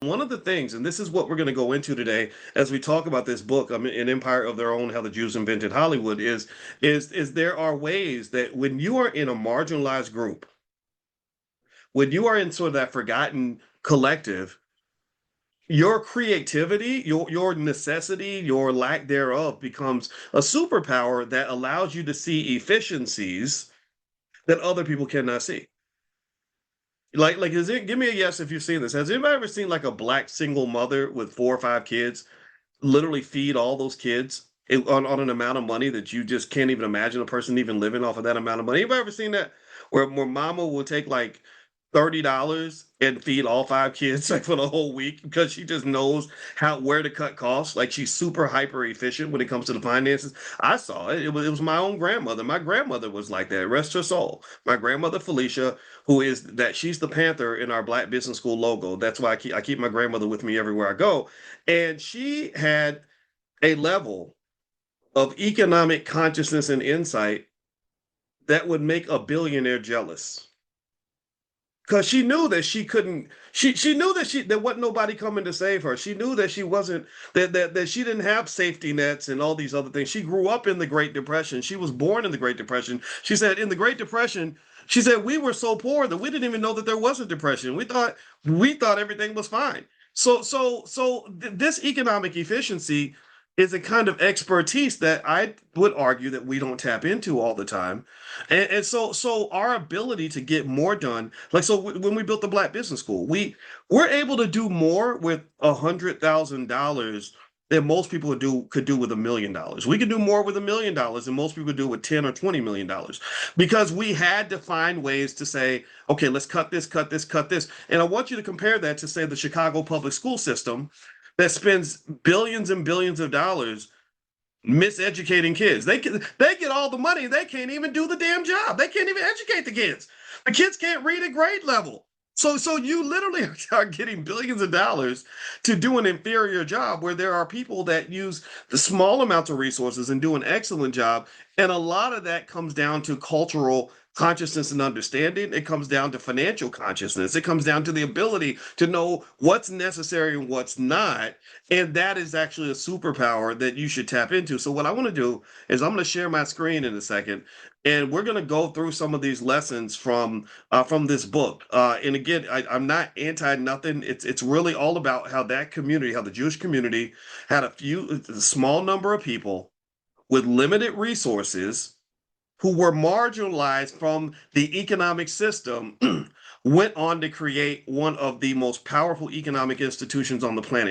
One of the things, and this is what we're going to go into today as we talk about this book, An Empire of Their Own: How the Jews Invented Hollywood, is there are ways that when you are in a marginalized group, when you are in sort of that forgotten collective, your creativity, your necessity, your lack thereof becomes a superpower that allows you to see efficiencies that other people cannot see. Like, is it? Give me a yes if you've seen this. Has anybody ever seen like a black single mother with 4 or 5 kids literally feed all those kids on an amount of money that you just can't even imagine a person even living off of that amount of money? Anybody ever seen that? Where mama will take like $30 and feed all 5 kids like for the whole week because she just knows how where to cut costs. Like she's super hyper efficient when it comes to the finances. I saw it. It was my own grandmother. My grandmother was like that. Rest her soul. My grandmother Felicia, who is that she's the Panther in our Black Business School logo. That's why I keep my grandmother with me everywhere I go. And she had a level of economic consciousness and insight that would make a billionaire jealous. Because she knew that she couldn't, she knew that there wasn't nobody coming to save her. She knew that she wasn't that she didn't have safety nets and all these other things. She grew up in the Great Depression. She was born in the Great Depression. She said in the Great Depression, she said we were so poor that we didn't even know that there was a depression. We thought everything was fine. This economic efficiency is a kind of expertise that I would argue that we don't tap into all the time. And so our ability to get more done, like when we built the Black Business School, we're able to do more with $100,000 than most people could do with $1 million. We could do more with $1 million than most people could do with 10 or $20 million because we had to find ways to say, okay, let's cut this, cut this, cut this. And I want you to compare that to say the Chicago public school system that spends billions and billions of dollars miseducating kids. They get all the money. They can't even do the damn job. They can't even educate the kids. The kids can't read at grade level. So you literally are getting billions of dollars to do an inferior job where there are people that use the small amounts of resources and do an excellent job. And a lot of that comes down to cultural consciousness and understanding. It comes down to financial consciousness. It comes down to the ability to know what's necessary and what's not. And that is actually a superpower that you should tap into. So what I want to do is I'm going to share my screen in a second, and we're going to go through some of these lessons from this book. And again, I'm not anti nothing. It's really all about how that community, how the Jewish community had a small number of people with limited resources who were marginalized from the economic system went on to create one of the most powerful economic institutions on the planet.